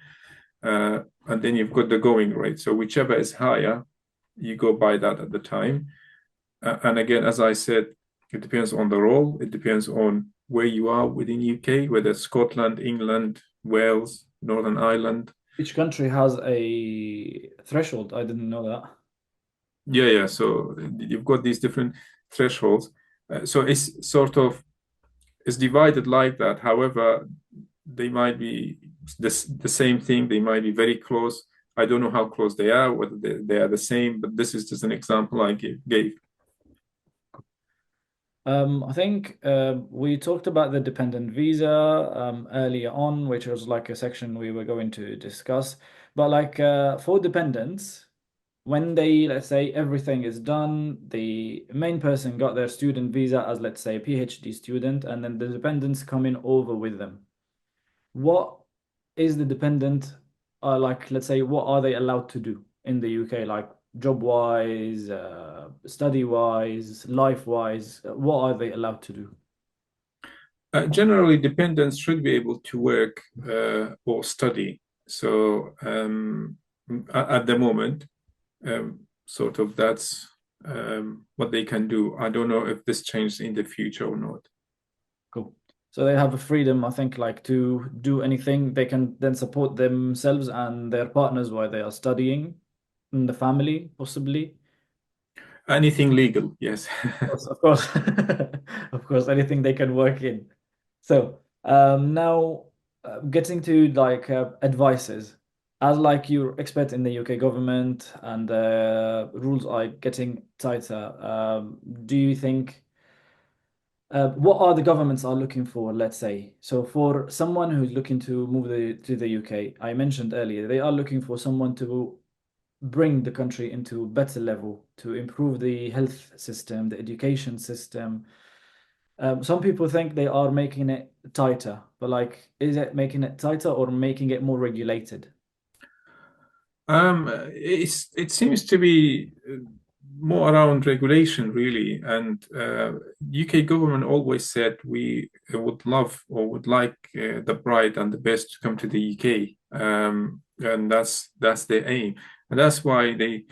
And then you've got the going rate. So whichever is higher, you go by that at the time. And again, as I said, it depends on the role. It depends on where you are within UK, whether Scotland, England, Wales, Northern Ireland. Each country has a threshold. I didn't know that. Yeah. So you've got these different thresholds. So it's divided like that. However, they might be the same thing. They might be very close. I don't know how close they are, whether they are the same, but this is just an example I gave. I think we talked about the dependent visa earlier on, which was like a section we were going to discuss. But like for dependents, when they, let's say, everything is done, the main person got their student visa as, let's say, a PhD student, and then the dependents coming over with them. What is the dependent, like, let's say, what are they allowed to do in the UK, like job-wise, study-wise, life-wise? What are they allowed to do? Generally, dependents should be able to work or study. So at the moment, sort of that's what they can do. I don't know if this changes in the future or not. Cool. So they have a freedom, I think, like to do anything. They can then support themselves and their partners while they are studying in the family, possibly. Anything legal, yes. Of course, of course, anything they can work in. So now getting to like advices, as like you're expert in the UK government and rules are getting tighter, do you think what are the governments are looking for, let's say? So for someone who's looking to move to the UK, I mentioned earlier, they are looking for someone to bring the country into a better level, to improve the health system, the education system. Some people think they are making it tighter, but like, is it making it tighter or making it more regulated? It seems to be more around regulation, really. And UK government always said we would love or would like the bright and the best to come to the UK, and that's their aim, and that's why they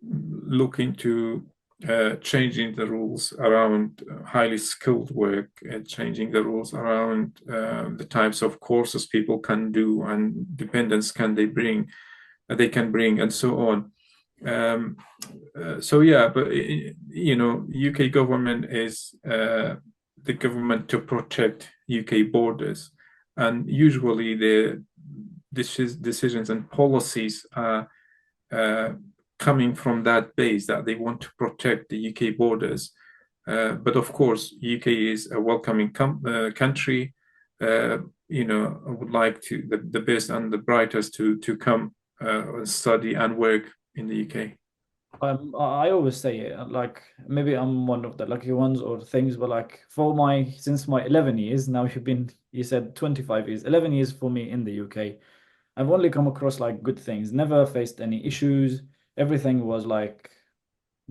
look into changing the rules around highly skilled work, changing the rules around the types of courses people can do and dependents they can bring, and so on. So yeah, but UK government is the government to protect UK borders, and usually the decisions and policies are coming from that base that they want to protect the UK borders. But of course, UK is a welcoming country. I would like the best and the brightest to come study and work in the UK. I always say it, like maybe I'm one of the lucky ones or things, but like since my 11 years, now you said 25 years, 11 years for me in the UK. I've only come across like good things, never faced any issues. Everything was like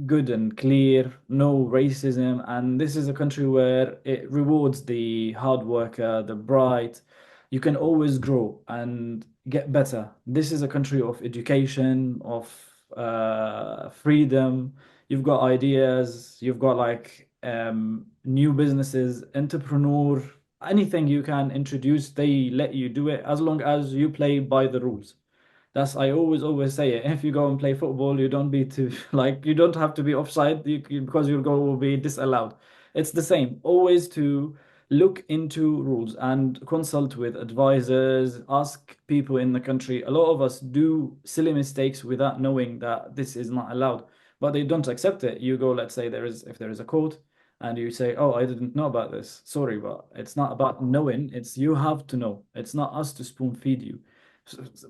good and clear, no racism. And this is a country where it rewards the hard worker, the bright. You can always grow and get better. This is a country of education, of freedom. You've got ideas, you've got like new businesses, entrepreneur, anything you can introduce, they let you do it as long as you play by the rules. That's I always say it. If you go and play football, you don't be to like you don't have to be offside because your goal will be disallowed. It's the same. Always to look into rules and consult with advisors, ask people in the country. A lot of us do silly mistakes without knowing that this is not allowed, but they don't accept it. You go, let's say if there is a court and you say, "Oh, I didn't know about this. Sorry, but it's not about knowing. It's you have to know. It's not us to spoon feed you."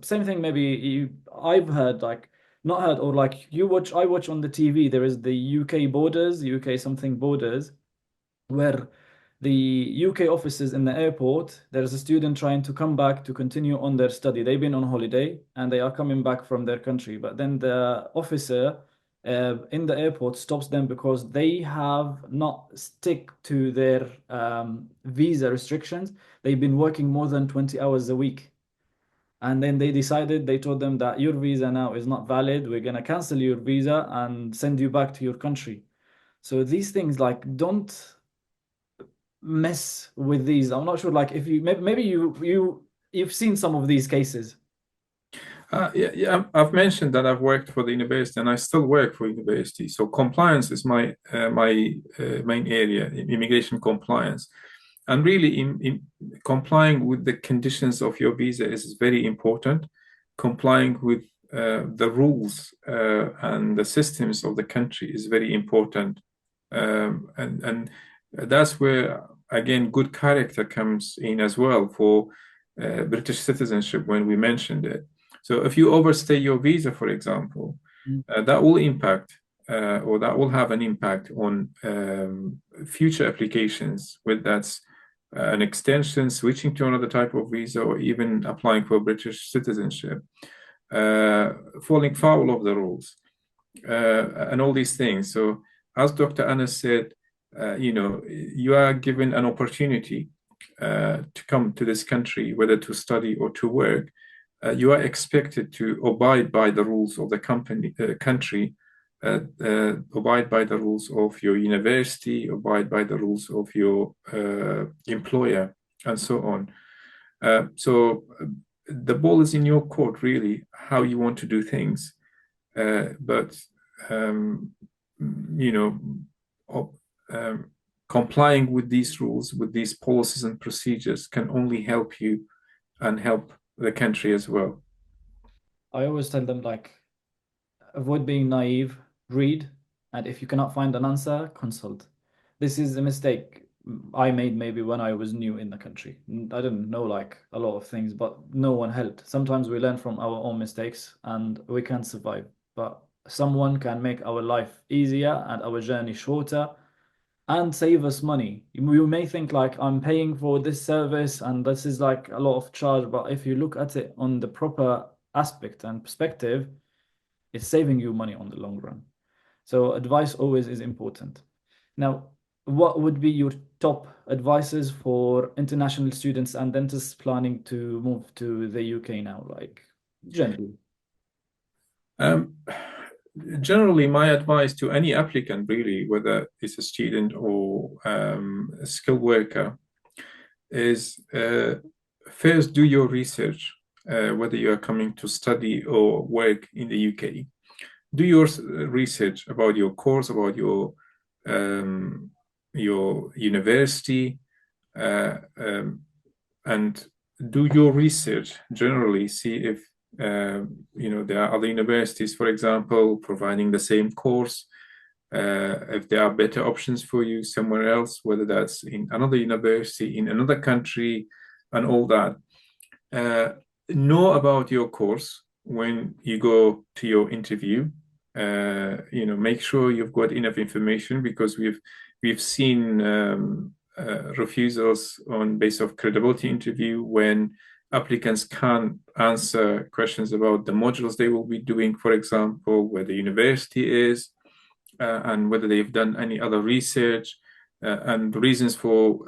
Same thing, maybe I've heard like not heard or like I watch on the TV, there is the UK borders, UK something borders, where the UK officers in the airport, there's a student trying to come back to continue on their study. They've been on holiday and they are coming back from their country, but then the officer in the airport stops them because they have not stick to their visa restrictions. They've been working more than 20 hours a week. And then they told them that your visa now is not valid. We're going to cancel your visa and send you back to your country. So these things, like, don't mess with these. I'm not sure, like, if you maybe you've seen some of these cases. Yeah, I've mentioned that I've worked for the university and I still work for university. So compliance is my main area, immigration compliance. And really, in complying with the conditions of your visa is very important. Complying with the rules and the systems of the country is very important. And that's where, again, good character comes in as well for British citizenship when we mentioned it. So if you overstay your visa, for example, Mm. that will impact or that will have an impact on future applications, whether that's an extension, switching to another type of visa, or even applying for British citizenship, falling foul of the rules, and all these things. So, as Dr. Anas said, you are given an opportunity to come to this country, whether to study or to work. You are expected to abide by the rules of the country, abide by the rules of your university, abide by the rules of your employer, and so on. So the ball is in your court, really, how you want to do things. But um, you know, complying with these rules, with these policies and procedures, can only help you and help the country as well. I always tell them like avoid being naive, read, and if you cannot find an answer, consult. This is a mistake I made maybe when I was new in the country. I didn't know like a lot of things, but no one helped. Sometimes we learn from our own mistakes and we can survive, but someone can make our life easier and our journey shorter and save us money. You may think like I'm paying for this service and this is like a lot of charge, but if you look at it on the proper aspect and perspective, it's saving you money on the long run. So advice always is important. Now, what would be your top advices for international students and dentists planning to move to the UK now, like generally? Um, generally, my advice to any applicant, really, whether it's a student or a skilled worker, is first do your research, whether you are coming to study or work in the UK. Do your research about your course, about your university, uh, um, and do your research generally. See if there are other universities, for example, providing the same course. If there are better options for you somewhere else, whether that's in another university, in another country, and all that. Uh, know about your course when you go to your interview. Make sure you've got enough information, because we've seen refusals on base of credibility interview when applicants can't answer questions about the modules they will be doing, for example, where the university is, and whether they've done any other research, and reasons for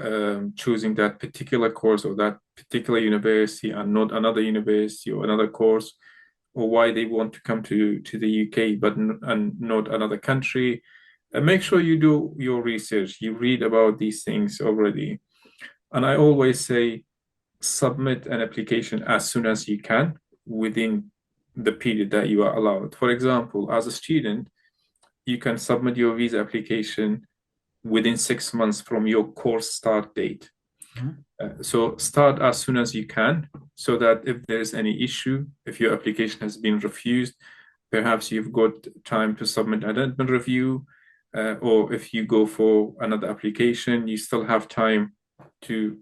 choosing that particular course or that particular university and not another university or another course, or why they want to come to the UK and not another country. Make sure you do your research. You read about these things already. And I always say, submit an application as soon as you can within the period that you are allowed. For example, as a student, you can submit your visa application within 6 months from your course start date. So start as soon as you can, so that if there's any issue, if your application has been refused, perhaps you've got time to submit an admin review, or if you go for another application, you still have time to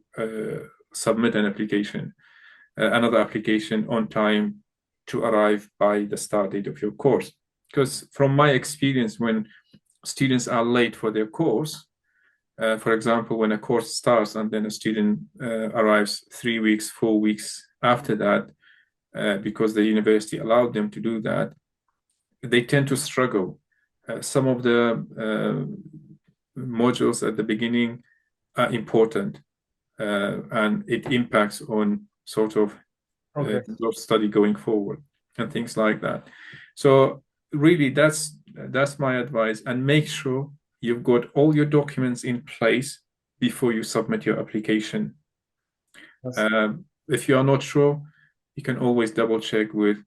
submit another application on time to arrive by the start date of your course. Because from my experience, when students are late for their course, for example, when a course starts and then a student arrives 3 weeks, 4 weeks after that, because the university allowed them to do that, they tend to struggle. Some of the modules at the beginning are important, and it impacts on sort of your study going forward and things like that. So really, that's my advice. And make sure you've got all your documents in place before you submit your application. If you are not sure, you can always double check with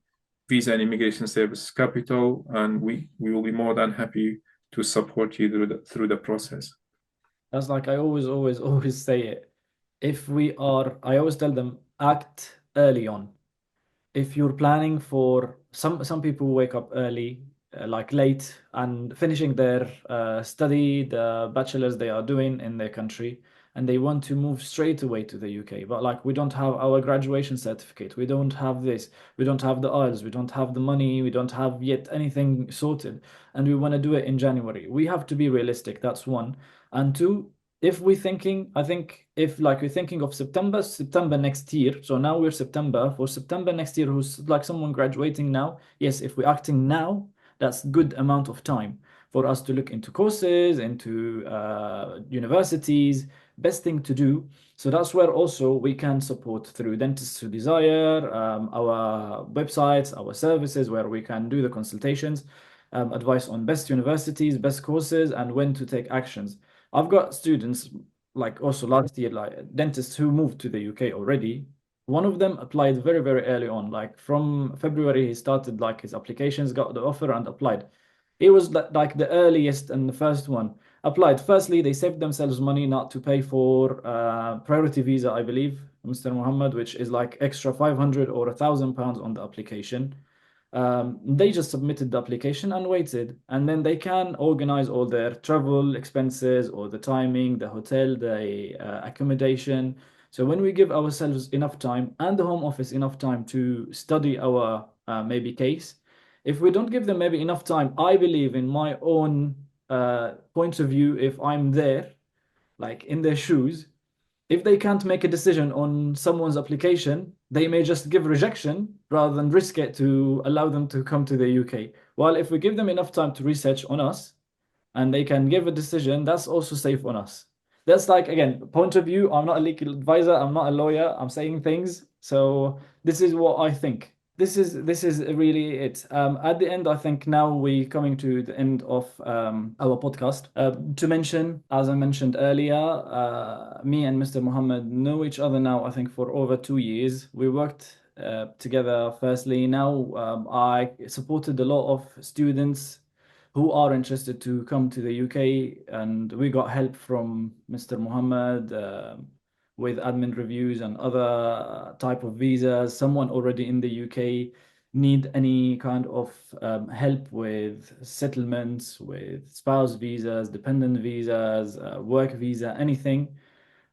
Visa and Immigration Services Capital, and we will be more than happy to support you through the process. That's like I always say it. I always tell them, act early on. If you're planning for some people wake up early, like late, and finishing their study, the bachelor's they are doing in their country, and they want to move straight away to the UK. But like we don't have our graduation certificate, we don't have this, we don't have the IELTS, we don't have the money, we don't have yet anything sorted, and we want to do it in January. We have to be realistic. That's one. And two, if we're thinking, I think if like we're thinking of September next year, so now we're for September next year, who's like someone graduating now, yes, if we're acting now, that's good amount of time for us to look into courses, into universities, best thing to do. So that's where also we can support through Dentists Who Desire, our websites, our services, where we can do the consultations, advice on best universities, best courses, and when to take actions. I've got students like also last year, like dentists who moved to the UK already. One of them applied very, very early on, like from February, he started like his applications, got the offer and applied. It was like the earliest and the first one applied. Firstly, they saved themselves money not to pay for priority visa, I believe, Mr. Muhammad, which is like extra 500 or £1,000 on the application. They just submitted the application and waited, and then they can organize all their travel expenses or the timing, the hotel, the accommodation. So when we give ourselves enough time and the Home Office enough time to study our maybe case, if we don't give them maybe enough time, I believe in my own point of view, if I'm there, like in their shoes, if they can't make a decision on someone's application, they may just give rejection rather than risk it to allow them to come to the UK. While if we give them enough time to research on us and they can give a decision, that's also safe on us. That's like, again, point of view. I'm not a legal advisor, I'm not a lawyer, I'm saying things. So this is what I think. This is really it. At the end, I think now we're coming to the end of our podcast. To mention, as I mentioned earlier, me and Mr. Muhammad know each other now, I think, for over 2 years. We worked together firstly. Now, I supported a lot of students who are interested to come to the UK, and we got help from Mr. Muhammad. With admin reviews and other type of visas. Someone already in the UK need any kind of help with settlements, with spouse visas, dependent visas, work visa, anything.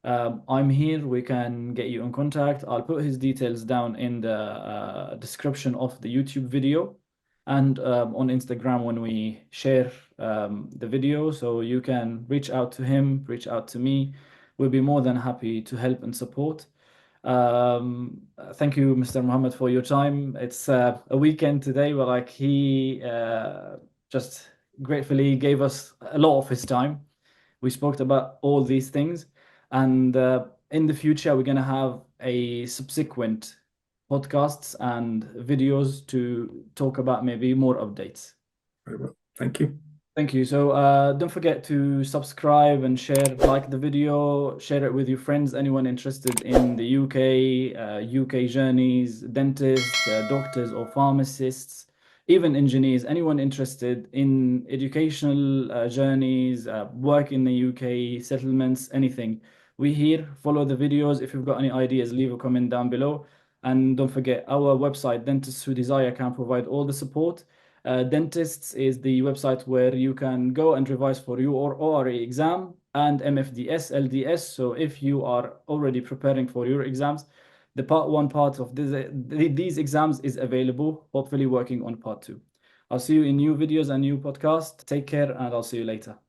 I'm here. We can get you in contact. I'll put his details down in the description of the YouTube video and on Instagram when we share the video. So you can reach out to him, reach out to me. We'll be more than happy to help and support. Thank you, Mr. Muhammad, for your time. It's a weekend today, but like he just gratefully gave us a lot of his time. We spoke about all these things, and in the future, we're gonna have a subsequent podcasts and videos to talk about maybe more updates. Very well. Thank you. Thank you. So don't forget to subscribe and share, like the video, share it with your friends, anyone interested in the UK, UK journeys, dentists, doctors or pharmacists, even engineers, anyone interested in educational journeys, work in the UK, settlements, anything. We here, follow the videos. If you've got any ideas, leave a comment down below. And don't forget, our website, Dentists Who Desire, can provide all the support. Dentists is the website where you can go and revise for your ORA exam and MFDS, LDS. So if you are already preparing for your exams, the part one part of these exams is available, hopefully working on part two. I'll see you in new videos and new podcasts. Take care, and I'll see you later.